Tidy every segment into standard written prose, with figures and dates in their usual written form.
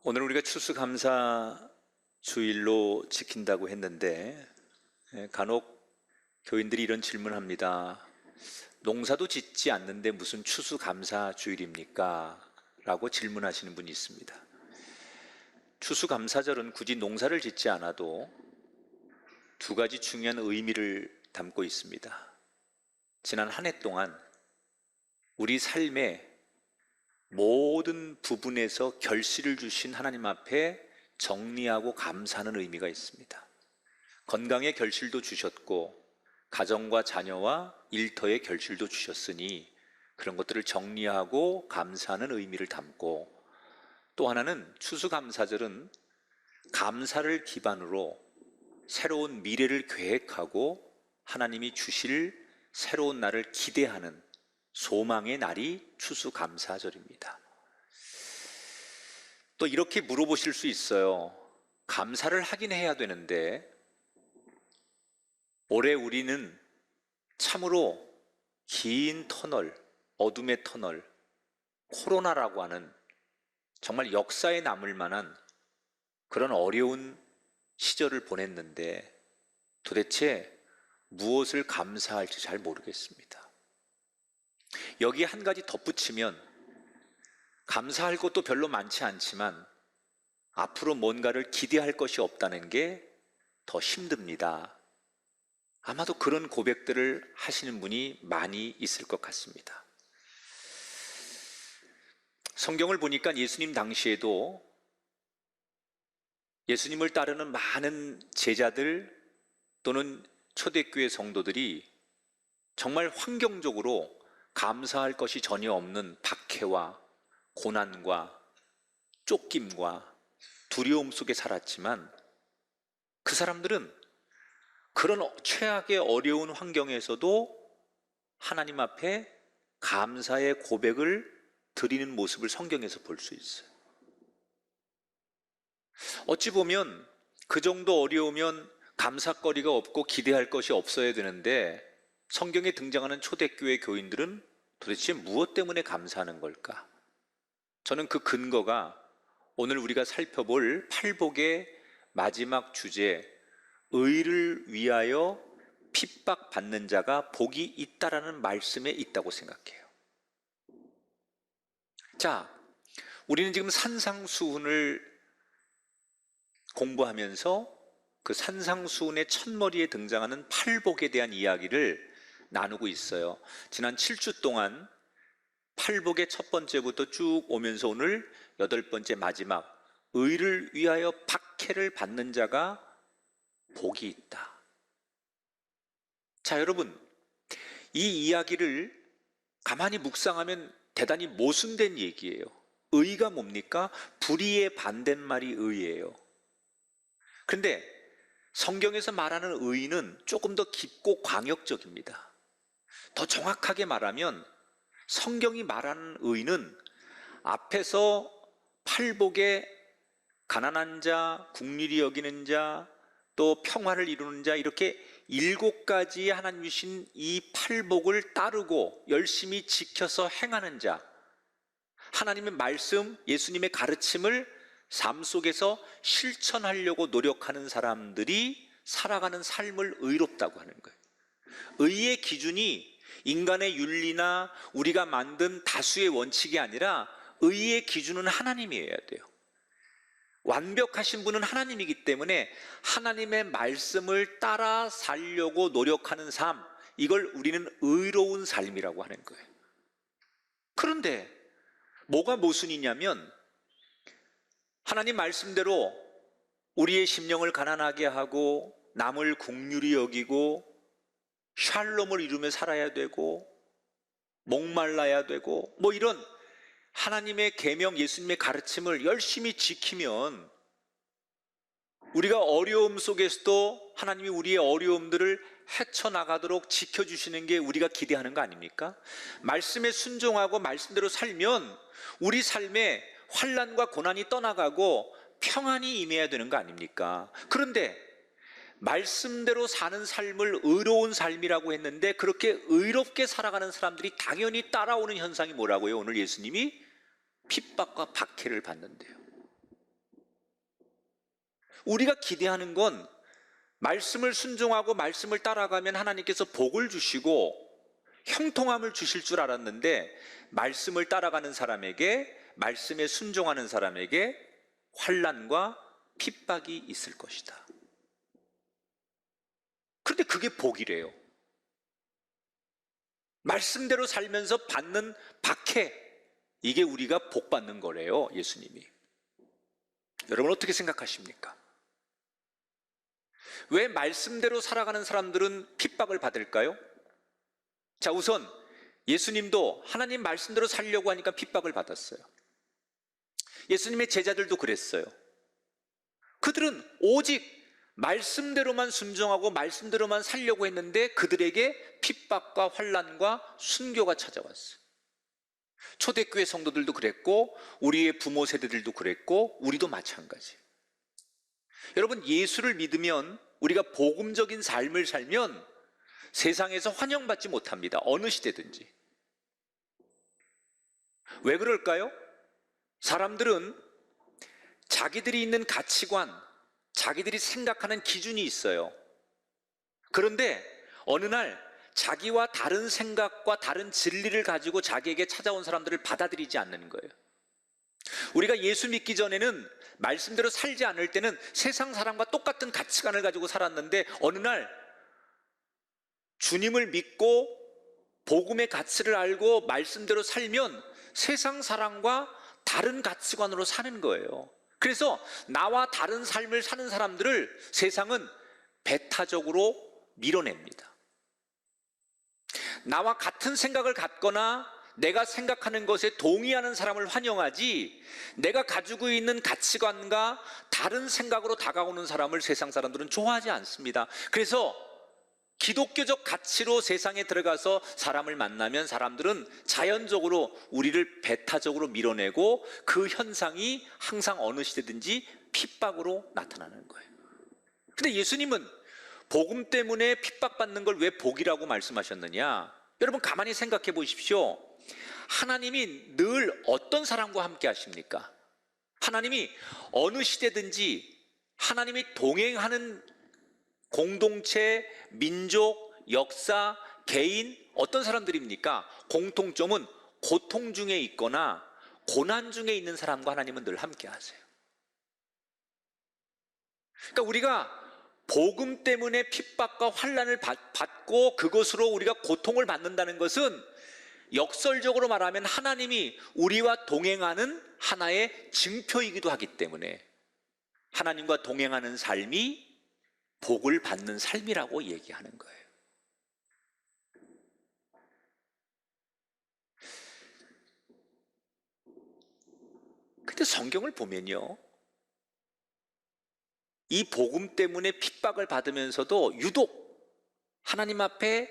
오늘 우리가 추수감사 주일로 지킨다고 했는데 간혹 교인들이 이런 질문합니다. 농사도 짓지 않는데 무슨 추수감사 주일입니까? 라고 질문하시는 분이 있습니다. 추수감사절은 굳이 농사를 짓지 않아도 두 가지 중요한 의미를 담고 있습니다. 지난 한 해 동안 우리 삶의 모든 부분에서 결실을 주신 하나님 앞에 정리하고 감사하는 의미가 있습니다. 건강의 결실도 주셨고 가정과 자녀와 일터의 결실도 주셨으니 그런 것들을 정리하고 감사하는 의미를 담고, 또 하나는 추수감사절은 감사를 기반으로 새로운 미래를 계획하고 하나님이 주실 새로운 날을 기대하는 소망의 날이 추수감사절입니다. 또 이렇게 물어보실 수 있어요. 감사를 하긴 해야 되는데 올해 우리는 참으로 긴 터널, 어둠의 터널, 코로나라고 하는 정말 역사에 남을 만한 그런 어려운 시절을 보냈는데 도대체 무엇을 감사할지 잘 모르겠습니다. 여기에 한 가지 덧붙이면 감사할 것도 별로 많지 않지만 앞으로 뭔가를 기대할 것이 없다는 게 더 힘듭니다. 아마도 그런 고백들을 하시는 분이 많이 있을 것 같습니다. 성경을 보니까 예수님 당시에도 예수님을 따르는 많은 제자들 또는 초대교회 성도들이 정말 환경적으로 감사할 것이 전혀 없는 박해와 고난과 쫓김과 두려움 속에 살았지만 그 사람들은 그런 최악의 어려운 환경에서도 하나님 앞에 감사의 고백을 드리는 모습을 성경에서 볼 수 있어요. 어찌 보면 그 정도 어려우면 감사거리가 없고 기대할 것이 없어야 되는데 성경에 등장하는 초대교회 교인들은 도대체 무엇 때문에 감사하는 걸까? 저는 그 근거가 오늘 우리가 살펴볼 팔복의 마지막 주제, 의를 위하여 핍박받는 자가 복이 있다라는 말씀에 있다고 생각해요. 자, 우리는 지금 산상수훈을 공부하면서 그 산상수훈의 첫머리에 등장하는 팔복에 대한 이야기를 나누고 있어요. 지난 7주 동안 팔복의 첫 번째부터 쭉 오면서 오늘 8번째 마지막, 의를 위하여 박해를 받는 자가 복이 있다. 자, 여러분, 이 이야기를 가만히 묵상하면 대단히 모순된 얘기예요. 의가 뭡니까? 불의의 반대말이 의예요. 그런데 성경에서 말하는 의는 조금 더 깊고 광역적입니다. 더 정확하게 말하면 성경이 말하는 의는 앞에서 팔복의 가난한 자, 국률이 여기는 자, 또 평화를 이루는 자, 이렇게 7가지 하나님 주신 이 팔복을 따르고 열심히 지켜서 행하는 자, 하나님의 말씀, 예수님의 가르침을 삶 속에서 실천하려고 노력하는 사람들이 살아가는 삶을 의롭다고 하는 거예요. 의의 기준이 인간의 윤리나 우리가 만든 다수의 원칙이 아니라 의의 기준은 하나님이어야 돼요. 완벽하신 분은 하나님이기 때문에 하나님의 말씀을 따라 살려고 노력하는 삶, 이걸 우리는 의로운 삶이라고 하는 거예요. 그런데 뭐가 모순이냐면 하나님 말씀대로 우리의 심령을 가난하게 하고 남을 긍휼히 여기고 샬롬을 이루며 살아야 되고 목말라야 되고 뭐 이런 하나님의 계명, 예수님의 가르침을 열심히 지키면 우리가 어려움 속에서도 하나님이 우리의 어려움들을 헤쳐나가도록 지켜주시는 게 우리가 기대하는 거 아닙니까? 말씀에 순종하고 말씀대로 살면 우리 삶에 환난과 고난이 떠나가고 평안이 임해야 되는 거 아닙니까? 그런데 말씀대로 사는 삶을 의로운 삶이라고 했는데 그렇게 의롭게 살아가는 사람들이 당연히 따라오는 현상이 뭐라고요? 오늘 예수님이 핍박과 박해를 받는데요. 우리가 기대하는 건 말씀을 순종하고 말씀을 따라가면 하나님께서 복을 주시고 형통함을 주실 줄 알았는데, 말씀을 따라가는 사람에게, 말씀에 순종하는 사람에게 환난과 핍박이 있을 것이다. 그런데 그게 복이래요. 말씀대로 살면서 받는 박해, 이게 우리가 복 받는 거래요, 예수님이. 여러분 어떻게 생각하십니까? 왜 말씀대로 살아가는 사람들은 핍박을 받을까요? 자, 우선 예수님도 하나님 말씀대로 살려고 하니까 핍박을 받았어요. 예수님의 제자들도 그랬어요. 그들은 오직 말씀대로만 순종하고 말씀대로만 살려고 했는데 그들에게 핍박과 환난과 순교가 찾아왔어요. 초대교회 성도들도 그랬고 우리의 부모 세대들도 그랬고 우리도 마찬가지. 여러분, 예수를 믿으면, 우리가 복음적인 삶을 살면 세상에서 환영받지 못합니다. 어느 시대든지. 왜 그럴까요? 사람들은 자기들이 있는 가치관, 자기들이 생각하는 기준이 있어요. 그런데 어느 날 자기와 다른 생각과 다른 진리를 가지고 자기에게 찾아온 사람들을 받아들이지 않는 거예요. 우리가 예수 믿기 전에는, 말씀대로 살지 않을 때는 세상 사람과 똑같은 가치관을 가지고 살았는데, 어느 날 주님을 믿고 복음의 가치를 알고 말씀대로 살면 세상 사람과 다른 가치관으로 사는 거예요. 그래서 나와 다른 삶을 사는 사람들을 세상은 배타적으로 밀어냅니다. 나와 같은 생각을 갖거나 내가 생각하는 것에 동의하는 사람을 환영하지, 내가 가지고 있는 가치관과 다른 생각으로 다가오는 사람을 세상 사람들은 좋아하지 않습니다. 그래서 기독교적 가치로 세상에 들어가서 사람을 만나면 사람들은 자연적으로 우리를 배타적으로 밀어내고, 그 현상이 항상 어느 시대든지 핍박으로 나타나는 거예요. 근데 예수님은 복음 때문에 핍박받는 걸 왜 복이라고 말씀하셨느냐? 여러분 가만히 생각해 보십시오. 하나님이 늘 어떤 사람과 함께 하십니까? 하나님이 어느 시대든지 하나님이 동행하는 공동체, 민족, 역사, 개인, 어떤 사람들입니까? 공통점은 고통 중에 있거나 고난 중에 있는 사람과 하나님은 늘 함께 하세요. 그러니까 우리가 복음 때문에 핍박과 환난을 받고 그것으로 우리가 고통을 받는다는 것은, 역설적으로 말하면 하나님이 우리와 동행하는 하나의 증표이기도 하기 때문에 하나님과 동행하는 삶이 복을 받는 삶이라고 얘기하는 거예요. 근데 성경을 보면요, 이 복음 때문에 핍박을 받으면서도 유독 하나님 앞에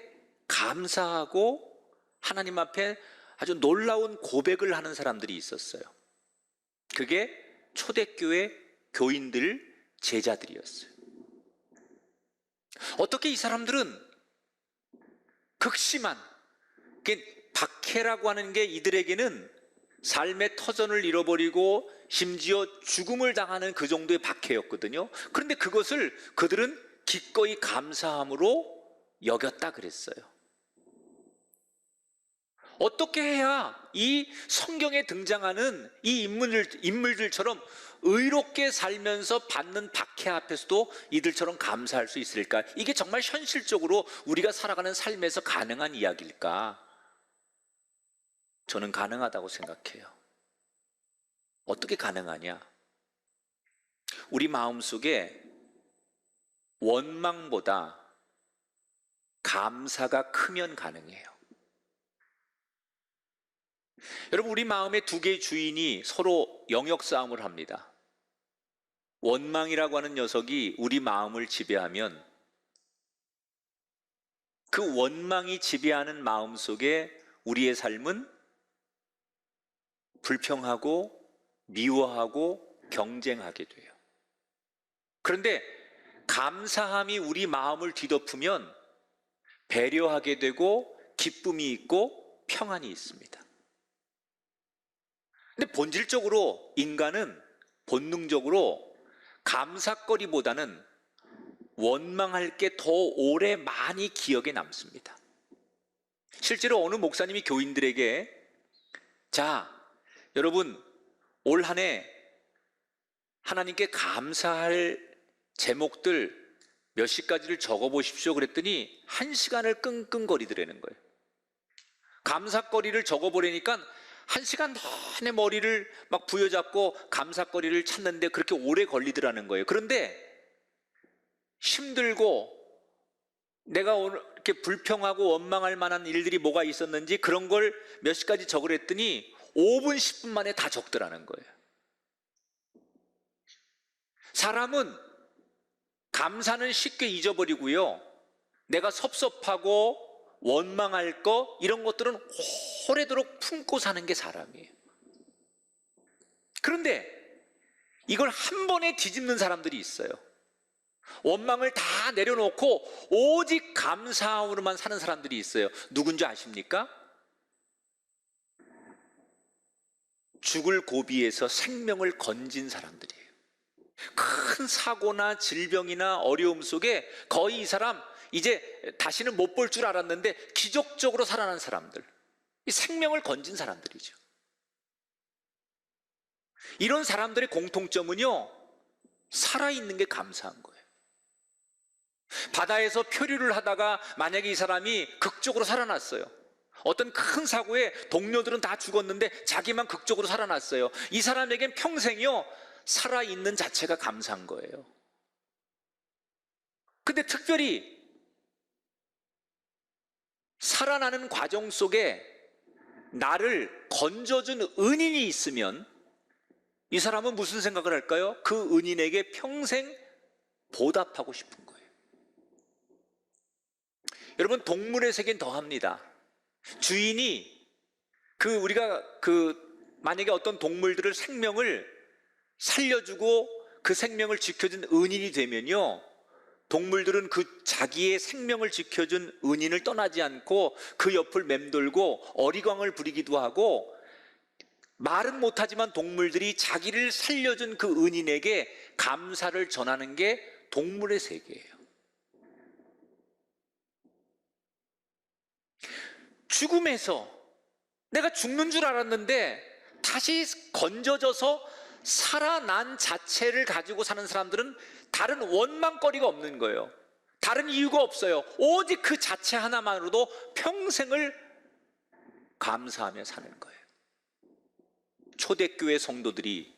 감사하고 하나님 앞에 아주 놀라운 고백을 하는 사람들이 있었어요. 그게 초대교회 교인들, 제자들이었어요. 어떻게 이 사람들은 극심한, 박해라고 하는 게 이들에게는 삶의 터전을 잃어버리고 심지어 죽음을 당하는 그 정도의 박해였거든요. 그런데 그것을 그들은 기꺼이 감사함으로 여겼다 그랬어요. 어떻게 해야 이 성경에 등장하는 이 인물들처럼 의롭게 살면서 받는 박해 앞에서도 이들처럼 감사할 수 있을까? 이게 정말 현실적으로 우리가 살아가는 삶에서 가능한 이야기일까? 저는 가능하다고 생각해요. 어떻게 가능하냐? 우리 마음속에 원망보다 감사가 크면 가능해요. 여러분, 우리 마음의 두 개의 주인이 서로 영역 싸움을 합니다. 원망이라고 하는 녀석이 우리 마음을 지배하면, 그 원망이 지배하는 마음 속에 우리의 삶은 불평하고 미워하고 경쟁하게 돼요. 그런데 감사함이 우리 마음을 뒤덮으면 배려하게 되고 기쁨이 있고 평안이 있습니다. 근데 본질적으로 인간은 본능적으로 감사거리보다는 원망할 게 더 오래 많이 기억에 남습니다. 실제로 어느 목사님이 교인들에게, 자, 여러분 올 한 해 하나님께 감사할 제목들 몇십 가지를 적어보십시오 그랬더니 1시간을 끙끙거리더라는 거예요. 감사거리를 적어보려니까 1시간 내내 머리를 막 부여잡고 감사거리를 찾는데 그렇게 오래 걸리더라는 거예요. 그런데 힘들고 내가 오늘 이렇게 불평하고 원망할 만한 일들이 뭐가 있었는지 그런 걸 몇십 가지 적으랬더니 5분, 10분 만에 다 적더라는 거예요. 사람은 감사는 쉽게 잊어버리고요, 내가 섭섭하고 원망할 거 이런 것들은 오래도록 품고 사는 게 사람이에요. 그런데 이걸 한 번에 뒤집는 사람들이 있어요. 원망을 다 내려놓고 오직 감사함으로만 사는 사람들이 있어요. 누군지 아십니까? 죽을 고비에서 생명을 건진 사람들이에요. 큰 사고나 질병이나 어려움 속에 거의 이 사람 이제 다시는 못 볼 줄 알았는데 기적적으로 살아난 사람들, 이 생명을 건진 사람들이죠. 이런 사람들의 공통점은요, 살아있는 게 감사한 거예요. 바다에서 표류를 하다가 만약에 이 사람이 극적으로 살아났어요. 어떤 큰 사고에 동료들은 다 죽었는데 자기만 극적으로 살아났어요. 이 사람에겐 평생이요, 살아있는 자체가 감사한 거예요. 근데 특별히 살아나는 과정 속에 나를 건져준 은인이 있으면 이 사람은 무슨 생각을 할까요? 그 은인에게 평생 보답하고 싶은 거예요. 여러분, 동물의 세계는 더합니다. 주인이 우리가 만약에 어떤 동물들을 생명을 살려주고 그 생명을 지켜준 은인이 되면요, 동물들은 그 자기의 생명을 지켜준 은인을 떠나지 않고 그 옆을 맴돌고 어리광을 부리기도 하고, 말은 못하지만 동물들이 자기를 살려준 그 은인에게 감사를 전하는 게 동물의 세계예요. 죽음에서 내가 죽는 줄 알았는데 다시 건져져서 살아난 자체를 가지고 사는 사람들은 다른 원망거리가 없는 거예요. 다른 이유가 없어요. 오직 그 자체 하나만으로도 평생을 감사하며 사는 거예요. 초대교회 성도들이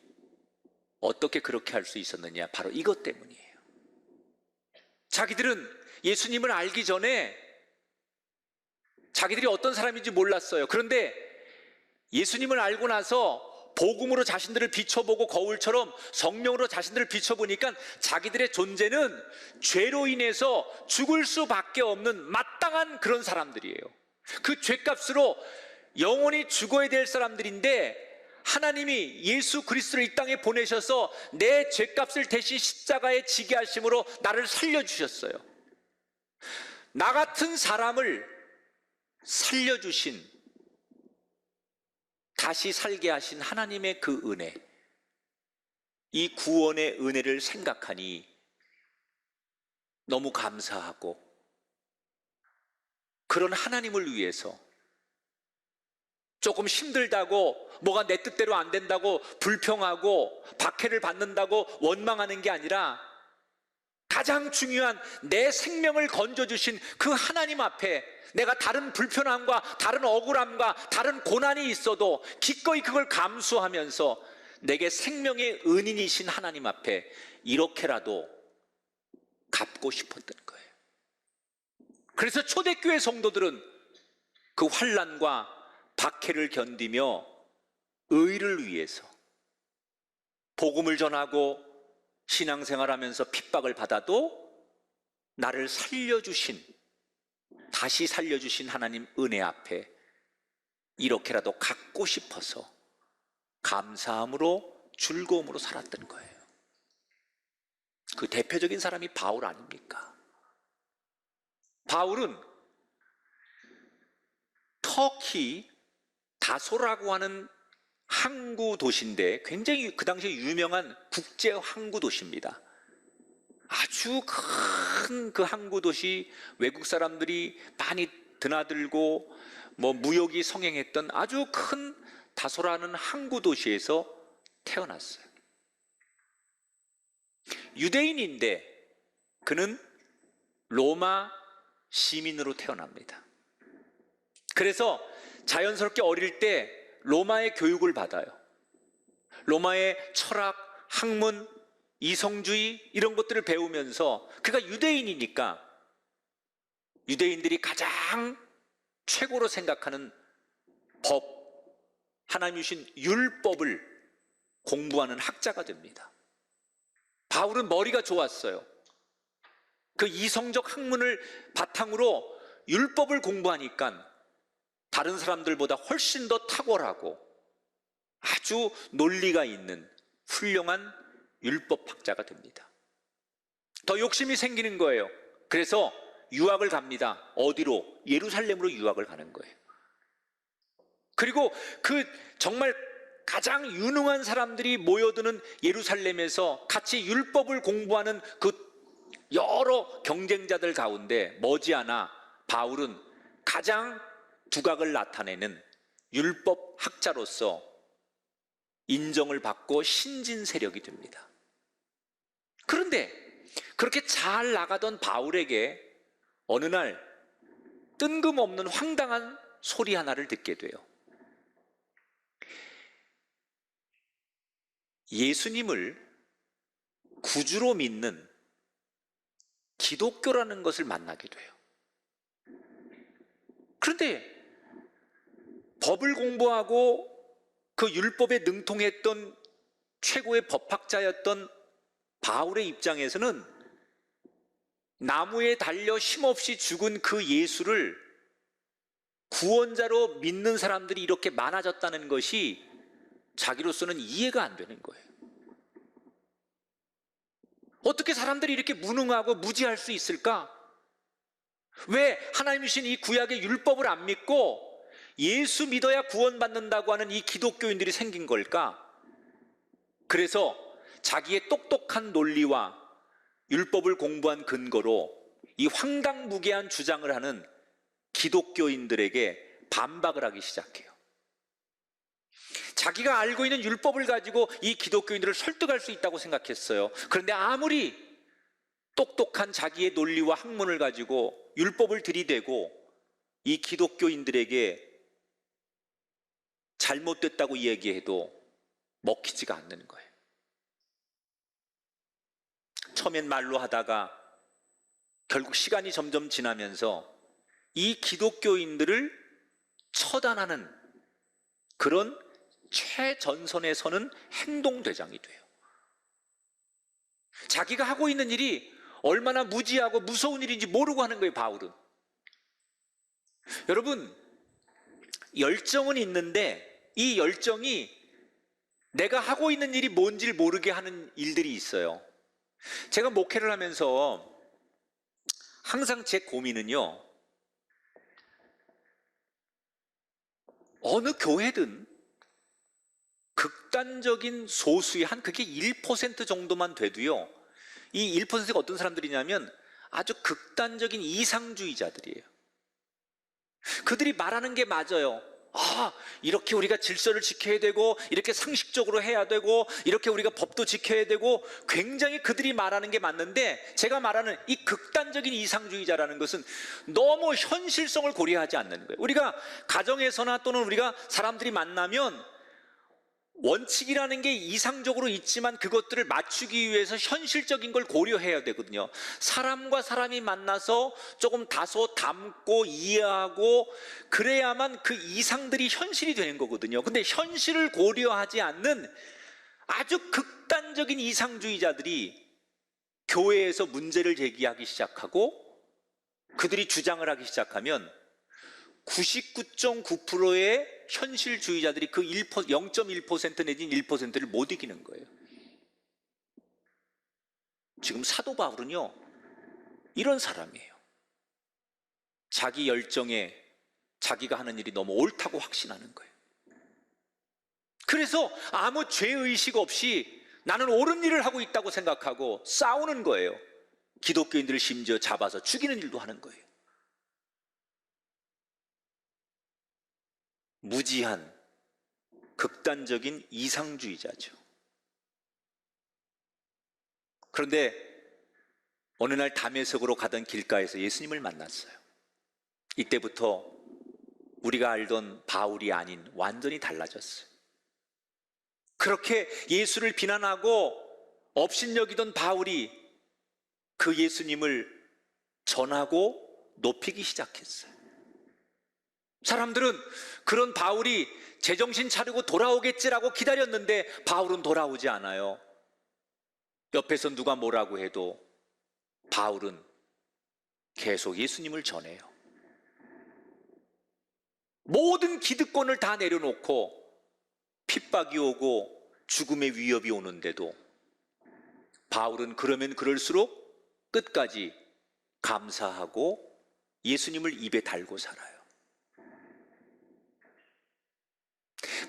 어떻게 그렇게 할 수 있었느냐? 바로 이것 때문이에요. 자기들은 예수님을 알기 전에 자기들이 어떤 사람인지 몰랐어요. 그런데 예수님을 알고 나서 복음으로 자신들을 비춰보고 거울처럼 성령으로 자신들을 비춰보니까 자기들의 존재는 죄로 인해서 죽을 수밖에 없는 마땅한 그런 사람들이에요. 그 죄값으로 영원히 죽어야 될 사람들인데 하나님이 예수 그리스도를 이 땅에 보내셔서 내 죄값을 대신 십자가에 지게 하심으로 나를 살려주셨어요. 나 같은 사람을 살려주신, 다시 살게 하신 하나님의 그 은혜, 이 구원의 은혜를 생각하니 너무 감사하고, 그런 하나님을 위해서 조금 힘들다고, 뭐가 내 뜻대로 안 된다고 불평하고 박해를 받는다고 원망하는 게 아니라 가장 중요한 내 생명을 건져주신 그 하나님 앞에 내가 다른 불편함과 다른 억울함과 다른 고난이 있어도 기꺼이 그걸 감수하면서 내게 생명의 은인이신 하나님 앞에 이렇게라도 갚고 싶었던 거예요. 그래서 초대교회 성도들은 그 환난과 박해를 견디며 의를 위해서 복음을 전하고 신앙생활하면서 핍박을 받아도 나를 살려주신, 다시 살려주신 하나님 은혜 앞에 이렇게라도 갖고 싶어서 감사함으로 즐거움으로 살았던 거예요. 그 대표적인 사람이 바울 아닙니까? 바울은 터키 다소라고 하는 항구 도시인데 굉장히 그 당시에 유명한 국제 항구 도시입니다. 아주 큰 그 항구 도시, 외국 사람들이 많이 드나들고 무역이 성행했던 아주 큰 다소라는 항구 도시에서 태어났어요. 유대인인데 그는 로마 시민으로 태어납니다. 그래서 자연스럽게 어릴 때 로마의 교육을 받아요. 로마의 철학, 학문, 이성주의 이런 것들을 배우면서 그가 유대인이니까 유대인들이 가장 최고로 생각하는 법, 하나님이 주신 율법을 공부하는 학자가 됩니다. 바울은 머리가 좋았어요. 그 이성적 학문을 바탕으로 율법을 공부하니까 다른 사람들보다 훨씬 더 탁월하고 아주 논리가 있는 훌륭한 율법학자가 됩니다. 더 욕심이 생기는 거예요. 그래서 유학을 갑니다. 어디로? 예루살렘으로 유학을 가는 거예요. 그리고 그 정말 가장 유능한 사람들이 모여드는 예루살렘에서 같이 율법을 공부하는 그 여러 경쟁자들 가운데 머지않아 바울은 가장 두각을 나타내는 율법학자로서 인정을 받고 신진 세력이 됩니다. 그런데 그렇게 잘 나가던 바울에게 어느 날 뜬금없는 황당한 소리 하나를 듣게 돼요. 예수님을 구주로 믿는 기독교라는 것을 만나게 돼요. 그런데 법을 공부하고 그 율법에 능통했던 최고의 법학자였던 바울의 입장에서는 나무에 달려 힘없이 죽은 그 예수를 구원자로 믿는 사람들이 이렇게 많아졌다는 것이 자기로서는 이해가 안 되는 거예요. 어떻게 사람들이 이렇게 무능하고 무지할 수 있을까? 왜 하나님이 주신 이 구약의 율법을 안 믿고 예수 믿어야 구원받는다고 하는 이 기독교인들이 생긴 걸까? 그래서 자기의 똑똑한 논리와 율법을 공부한 근거로 이 황당무계한 주장을 하는 기독교인들에게 반박을 하기 시작해요. 자기가 알고 있는 율법을 가지고 이 기독교인들을 설득할 수 있다고 생각했어요. 그런데 아무리 똑똑한 자기의 논리와 학문을 가지고 율법을 들이대고 이 기독교인들에게 잘못됐다고 얘기해도 먹히지가 않는 거예요. 처음엔 말로 하다가 결국 시간이 점점 지나면서 이 기독교인들을 처단하는 그런 최전선에 서는 행동대장이 돼요. 자기가 하고 있는 일이 얼마나 무지하고 무서운 일인지 모르고 하는 거예요, 바울은. 여러분, 열정은 있는데 이 열정이 내가 하고 있는 일이 뭔지를 모르게 하는 일들이 있어요. 제가 목회를 하면서 항상 제 고민은요, 어느 교회든 극단적인 소수의 한 그게 1% 정도만 돼도요, 이 1%가 어떤 사람들이냐면 아주 극단적인 이상주의자들이에요. 그들이 말하는 게 맞아요. 이렇게 우리가 질서를 지켜야 되고 이렇게 상식적으로 해야 되고 이렇게 우리가 법도 지켜야 되고 굉장히 그들이 말하는 게 맞는데, 제가 말하는 이 극단적인 이상주의자라는 것은 너무 현실성을 고려하지 않는 거예요. 우리가 가정에서나 또는 우리가 사람들이 만나면 원칙이라는 게 이상적으로 있지만 그것들을 맞추기 위해서 현실적인 걸 고려해야 되거든요. 사람과 사람이 만나서 조금 다소 닮고 이해하고 그래야만 그 이상들이 현실이 되는 거거든요. 근데 현실을 고려하지 않는 아주 극단적인 이상주의자들이 교회에서 문제를 제기하기 시작하고 그들이 주장을 하기 시작하면 99.9%의 현실주의자들이 그 0.1% 내지는 1%를 못 이기는 거예요. 지금 사도 바울은요, 이런 사람이에요. 자기 열정에 자기가 하는 일이 너무 옳다고 확신하는 거예요. 그래서 아무 죄의식 없이 나는 옳은 일을 하고 있다고 생각하고 싸우는 거예요. 기독교인들을 심지어 잡아서 죽이는 일도 하는 거예요. 무지한 극단적인 이상주의자죠. 그런데 어느 날 담에색으로 가던 길가에서 예수님을 만났어요. 이때부터 우리가 알던 바울이 아닌 완전히 달라졌어요. 그렇게 예수를 비난하고 업신여기던 바울이 그 예수님을 전하고 높이기 시작했어요. 사람들은 그런 바울이 제정신 차리고 돌아오겠지라고 기다렸는데 바울은 돌아오지 않아요. 옆에서 누가 뭐라고 해도 바울은 계속 예수님을 전해요. 모든 기득권을 다 내려놓고 핍박이 오고 죽음의 위협이 오는데도 바울은 그러면 그럴수록 끝까지 감사하고 예수님을 입에 달고 살아요.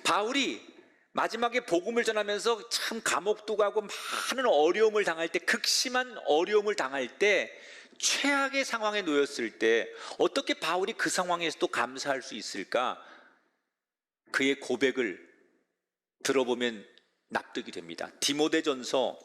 바울이 마지막에 복음을 전하면서 참 감옥도 가고 많은 어려움을 당할 때, 극심한 어려움을 당할 때, 최악의 상황에 놓였을 때 어떻게 바울이 그 상황에서도 감사할 수 있을까? 그의 고백을 들어보면 납득이 됩니다. 디모데전서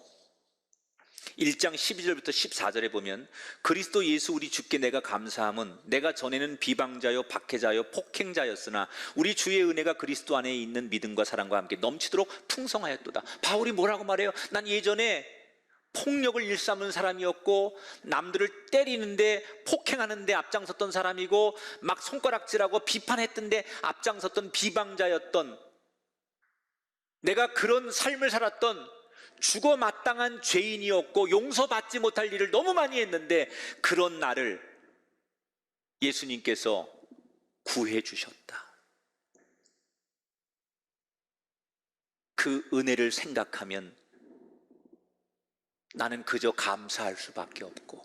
1장 12절부터 14절에 보면 그리스도 예수 우리 주께 내가 감사함은 내가 전에는 비방자요 박해자요 폭행자였으나 우리 주의 은혜가 그리스도 안에 있는 믿음과 사랑과 함께 넘치도록 풍성하였도다. 바울이 뭐라고 말해요? 난 예전에 폭력을 일삼는 사람이었고 남들을 때리는데 폭행하는데 앞장섰던 사람이고 막 손가락질하고 비판했던데 앞장섰던 비방자였던, 내가 그런 삶을 살았던 죽어 마땅한 죄인이었고 용서받지 못할 일을 너무 많이 했는데 그런 나를 예수님께서 구해 주셨다. 그 은혜를 생각하면 나는 그저 감사할 수밖에 없고,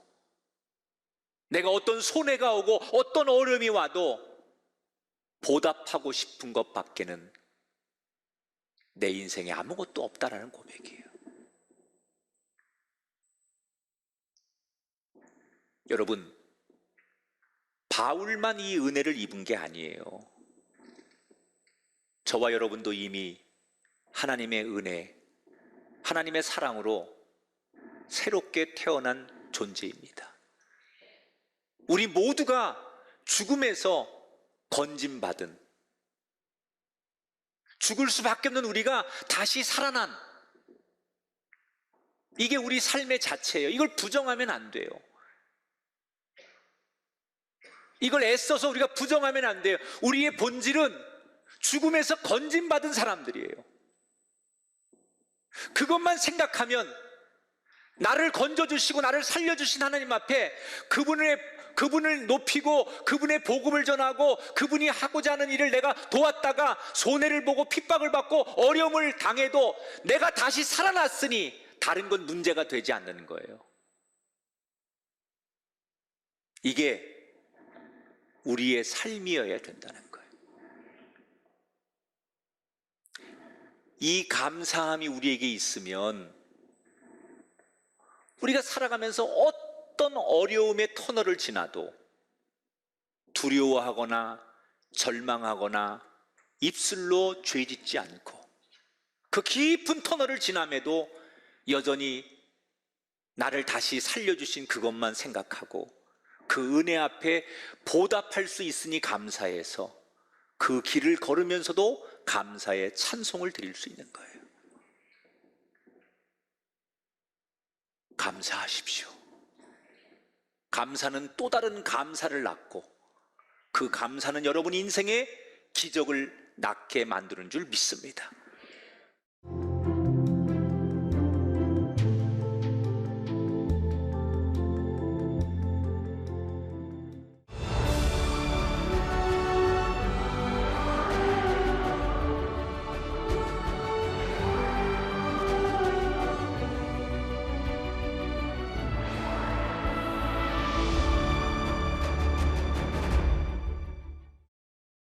내가 어떤 손해가 오고 어떤 어려움이 와도 보답하고 싶은 것밖에는 내 인생에 아무것도 없다라는 고백이에요. 여러분, 바울만 이 은혜를 입은 게 아니에요. 저와 여러분도 이미 하나님의 은혜, 하나님의 사랑으로 새롭게 태어난 존재입니다. 우리 모두가 죽음에서 건짐받은, 죽을 수밖에 없는 우리가 다시 살아난, 이게 우리 삶의 자체예요. 이걸 부정하면 안 돼요. 이걸 애써서 우리가 부정하면 안 돼요. 우리의 본질은 죽음에서 건짐받은 사람들이에요. 그것만 생각하면 나를 건져주시고 나를 살려주신 하나님 앞에 그분을 높이고 그분의 복음을 전하고 그분이 하고자 하는 일을 내가 도왔다가 손해를 보고 핍박을 받고 어려움을 당해도 내가 다시 살아났으니 다른 건 문제가 되지 않는 거예요. 이게 우리의 삶이어야 된다는 거예요. 이 감사함이 우리에게 있으면 우리가 살아가면서 어떤 어려움의 터널을 지나도 두려워하거나 절망하거나 입술로 죄짓지 않고 그 깊은 터널을 지남에도 여전히 나를 다시 살려주신 그것만 생각하고 그 은혜 앞에 보답할 수 있으니 감사해서 그 길을 걸으면서도 감사의 찬송을 드릴 수 있는 거예요. 감사하십시오. 감사는 또 다른 감사를 낳고 그 감사는 여러분 인생에 기적을 낳게 만드는 줄 믿습니다.